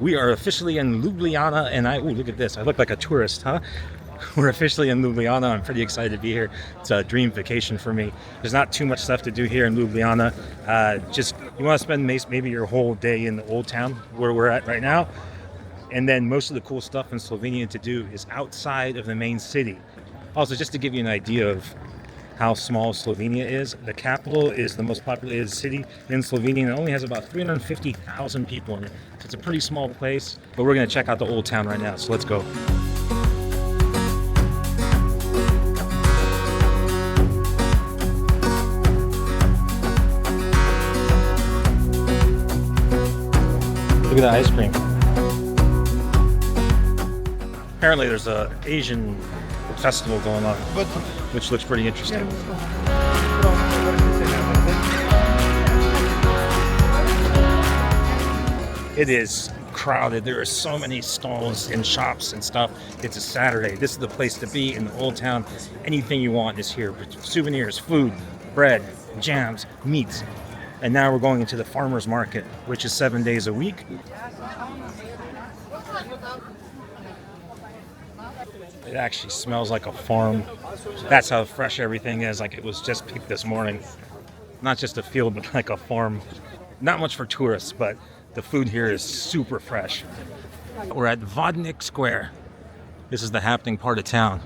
We are officially in Ljubljana, and look at this. I look like a tourist, huh? We're officially in Ljubljana. I'm pretty excited to be here. It's a dream vacation for me. There's not too much stuff to do here in Ljubljana. Just you want to spend maybe your whole day in the old town where we're at right now. And then most of the cool stuff in Slovenia to do is outside of the main city. Also, just to give you an idea of how small Slovenia is, the capital is the most populated city in Slovenia, and it only has about 350,000 people in it. So it's a pretty small place, but we're going to check out the old town right now, so let's go. Look at the ice cream. Apparently there's an Asian festival going on, which looks pretty interesting. It is crowded. There are so many stalls and shops and stuff. It's a Saturday. This is the place to be in the old town. Anything you want is here. Souvenirs, food, bread, jams, meats. And now we're going into the farmer's market, which is 7 days a week. It actually smells like a farm. That's how fresh everything is, like it was just picked this morning. Not just a field, but like a farm. Not much for tourists, but the food here is super fresh. We're at Vodnik Square. This is the happening part of town.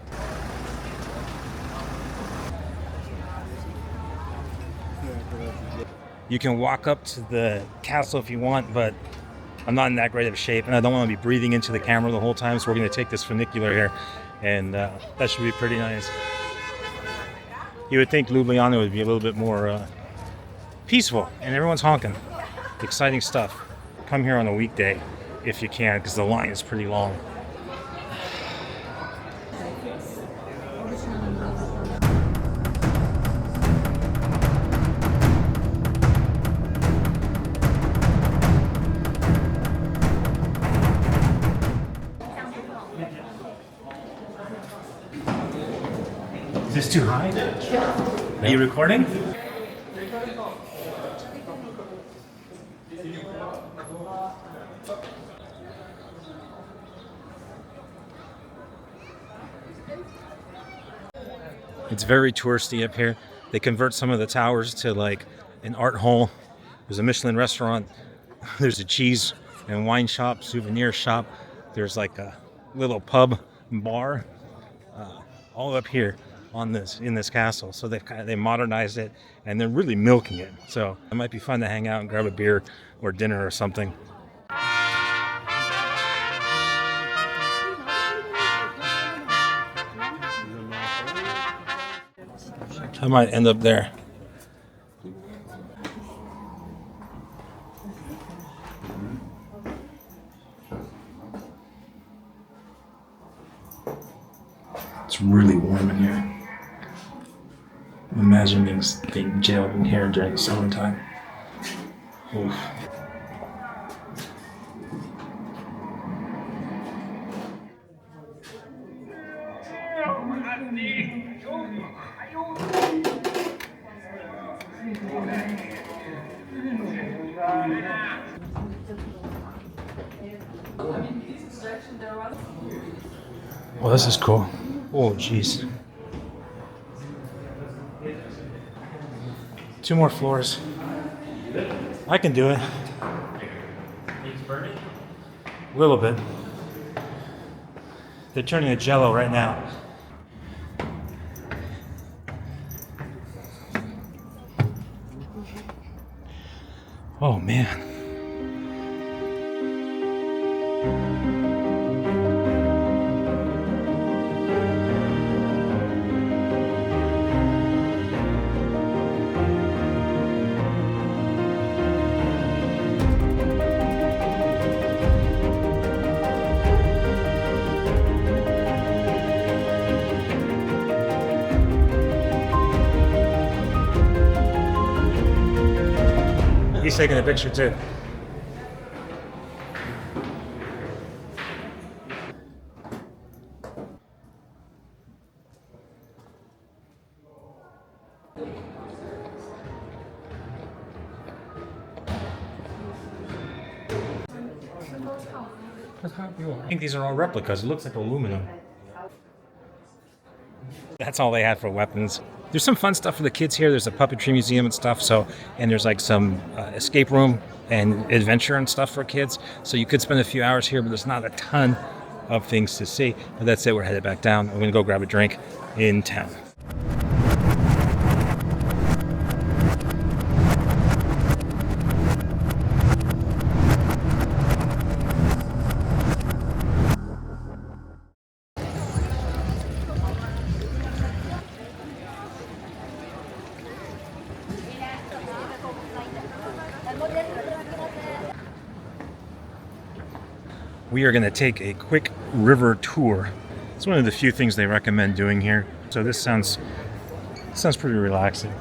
You can walk up to the castle if you want, but I'm not in that great of shape, and I don't want to be breathing into the camera the whole time, so we're going to take this funicular here, and that should be pretty nice. You would think Ljubljana would be a little bit more peaceful, and everyone's honking. Exciting stuff. Come here on a weekday if you can, because the line is pretty long. Is this too high? Are you recording? It's very touristy up here. They convert some of the towers to like an art hall. There's a Michelin restaurant. There's a cheese and wine shop, souvenir shop. There's like a little pub and bar all up here in this castle. So they modernized it and they're really milking it. So it might be fun to hang out and grab a beer or dinner or something. I might end up there. It's really warm in here. Imagine being jailed in here during the summertime. Oof. Well, this is cool. Oh, jeez. 2 more floors. I can do it. A little bit. They're turning to jello right now. Oh, man. He's taking a picture too. I think these are all replicas. It looks like aluminum. That's all they had for weapons. There's some fun stuff for the kids here. There's a puppetry museum and stuff. And there's like some escape room and adventure and stuff for kids. So you could spend a few hours here, but there's not a ton of things to see. But that's it. We're headed back down. We're going to go grab a drink in town. We are going to take a quick river tour. It's one of the few things they recommend doing here. So this sounds pretty relaxing.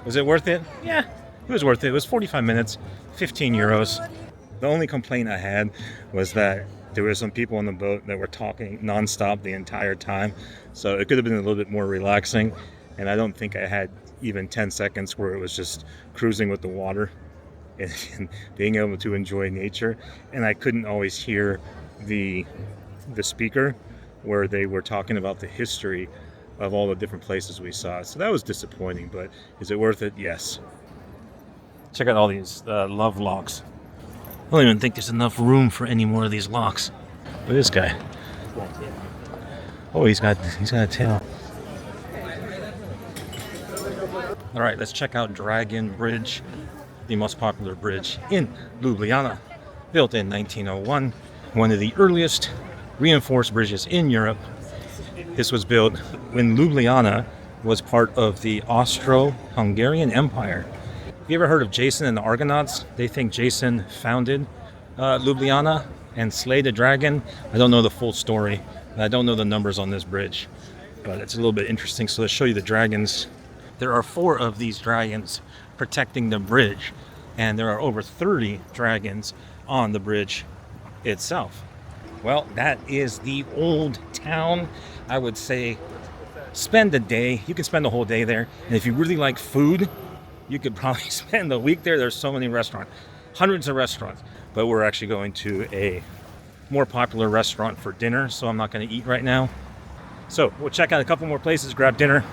Was it worth it? Yeah, it was worth it. It was 45 minutes, 15 euros. The only complaint I had was that there were some people on the boat that were talking nonstop the entire time. So it could have been a little bit more relaxing. And I don't think I had even 10 seconds where it was just cruising with the water and being able to enjoy nature. And I couldn't always hear the speaker where they were talking about the history of all the different places we saw. So that was disappointing, but is it worth it? Yes. Check out all these love locks. I don't even think there's enough room for any more of these locks. Look at this guy. Oh, he's got a tail. All right, let's check out Dragon Bridge, the most popular bridge in Ljubljana. Built in 1901, one of the earliest reinforced bridges in Europe. This was built when Ljubljana was part of the Austro-Hungarian Empire. Have you ever heard of Jason and the Argonauts? They think Jason founded Ljubljana and slayed a dragon. I don't know the full story. I don't know the numbers on this bridge, but it's a little bit interesting. So let's show you the dragons. There are 4 of these dragons protecting the bridge, and there are over 30 dragons on the bridge itself. Well, that is the old town. I would say spend a day. You can spend a whole day there. And if you really like food, you could probably spend a week there. There's so many restaurants, hundreds of restaurants. But we're actually going to a more popular restaurant for dinner, so I'm not going to eat right now. So we'll check out a couple more places, grab dinner,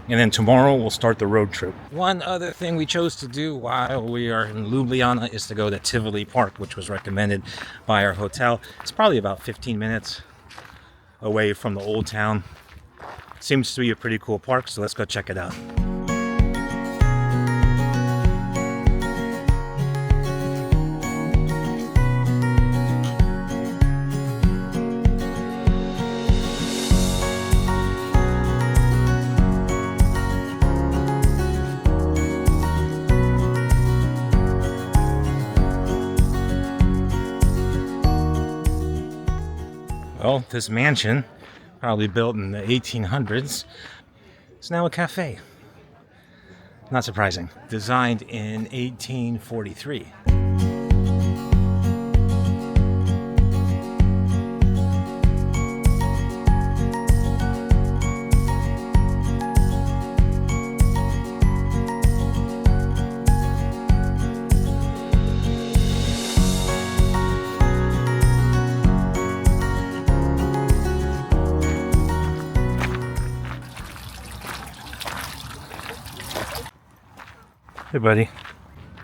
and then tomorrow we'll start the road trip. One other thing we chose to do while we are in Ljubljana is to go to Tivoli Park, which was recommended by our hotel. It's probably about 15 minutes away from the old town. Seems to be a pretty cool park, so let's go check it out. Well, this mansion, probably built in the 1800s, is now a cafe. Not surprising. Designed in 1843. Hey, buddy.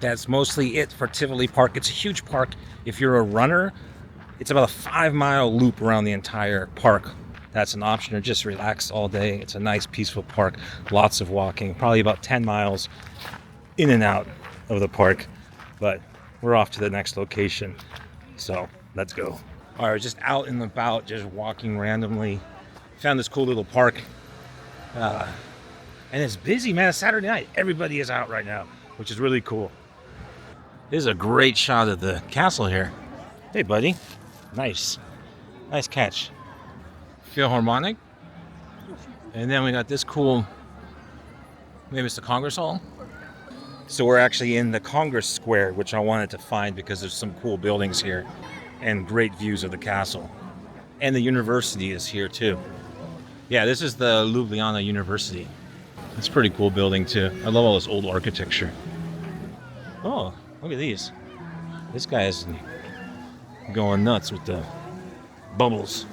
that's mostly it for Tivoli Park. It's a huge park. If you're a runner, it's about a 5-mile loop around the entire park. That's an option, or just relax all day. It's a nice, peaceful park. Lots of walking, probably about 10 miles in and out of the park. But we're off to the next location, so let's go. All right, we're just out and about, just walking randomly. Found this cool little park. And it's busy, man. It's Saturday night. Everybody is out right now, which is really cool. This is a great shot of the castle here. Hey, buddy. Nice. Nice catch. Philharmonic. And then we got this cool, maybe it's the Congress Hall. So we're actually in the Congress Square, which I wanted to find because there's some cool buildings here and great views of the castle. And the university is here too. Yeah, this is the Ljubljana University. It's a pretty cool building too. I love all this old architecture. Oh, look at these. This guy is going nuts with the bubbles.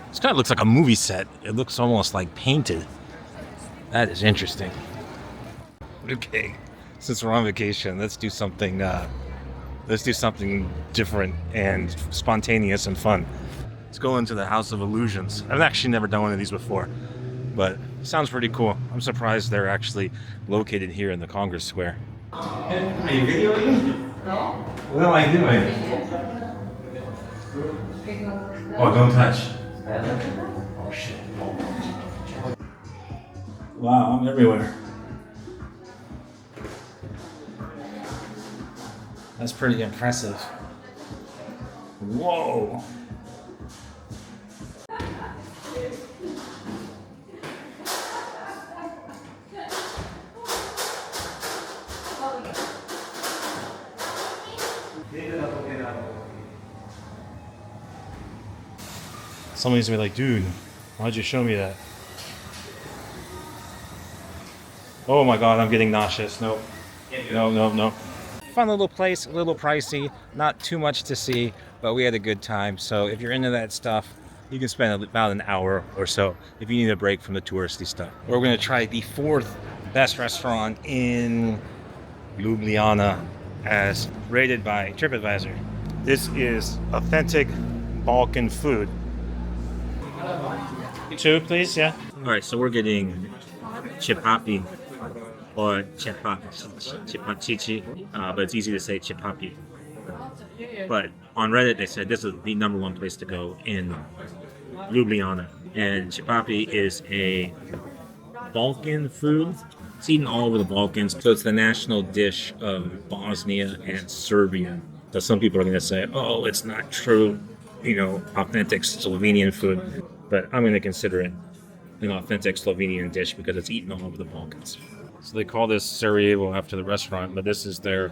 This kind of looks like a movie set. It looks almost like painted. That is interesting. Okay, since we're on vacation, let's do something different and spontaneous and fun. Let's go into the House of Illusions. I've actually never done one of these before, but it sounds pretty cool. I'm surprised they're actually located here in the Congress Square. Are you videoing? No. What am I doing? Oh, don't touch. Oh, shit. Wow, I'm everywhere. That's pretty impressive. Whoa. Somebody's gonna be like, dude, why'd you show me that? Oh my god, I'm getting nauseous. Nope. No. Fun little place, a little pricey, not too much to see, but we had a good time. So if you're into that stuff, you can spend about an hour or so if you need a break from the touristy stuff. We're gonna try the 4th best restaurant in Ljubljana as rated by TripAdvisor. This is authentic Balkan food. 2, please, yeah. All right, so we're getting Cevapi or Cepacici, but it's easy to say Cevapi. But on Reddit, they said this is the #1 place to go in Ljubljana. And Cevapi is a Balkan food. It's eaten all over the Balkans, so it's the national dish of Bosnia and Serbia. So some people are going to say, oh, it's not true, authentic Slovenian food. But I'm going to consider it an authentic Slovenian dish because it's eaten all over the Balkans. So they call this Sarajevo after the restaurant, but this is their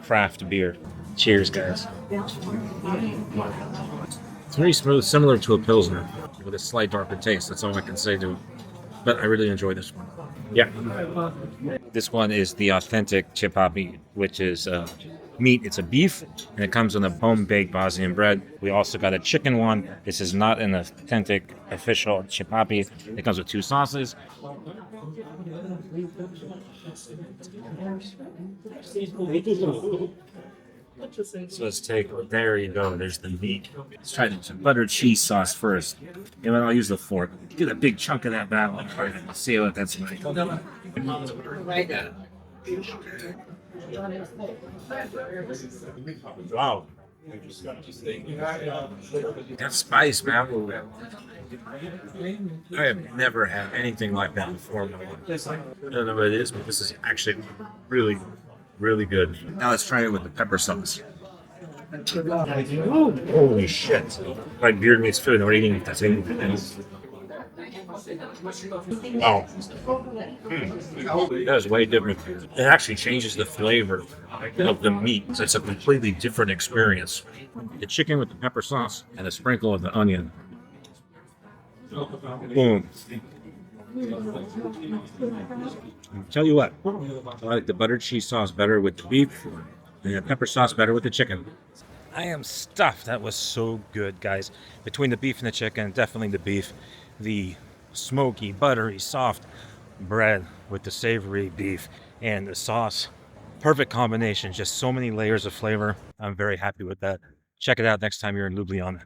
craft beer. Cheers, guys. It's very smooth, similar to a Pilsner, with a slight darker taste. That's all I can say to it. But I really enjoy this one. Yeah. This one is the authentic Cevapi, which is meat. It's a beef, and it comes on a home-baked Bosnian bread. We also got a chicken one. This is not an authentic, official Cevapi. It comes with 2 sauces. So let's take, there you go, there's the meat. Let's try the butter cheese sauce first. And then I'll use the fork. Get a big chunk of that bad one. See what that's like. Wow. That spice, man. I have never had anything like that before in my life. I don't know what it is, but this is actually really, really good. Now let's try it with the pepper sauce. Holy shit. Like beard meets food, we're eating that thing. Wow. That is way different. It actually changes the flavor of the meat. So it's a completely different experience. The chicken with the pepper sauce and a sprinkle of the onion. Boom. Tell you what, I like the butter cheese sauce better with the beef and the pepper sauce better with the chicken. I am stuffed. That was so good, guys. Between the beef and the chicken, definitely the beef. The smoky, buttery, soft bread with the savory beef and the sauce. Perfect combination, just so many layers of flavor. I'm very happy with that. Check it out next time you're in Ljubljana.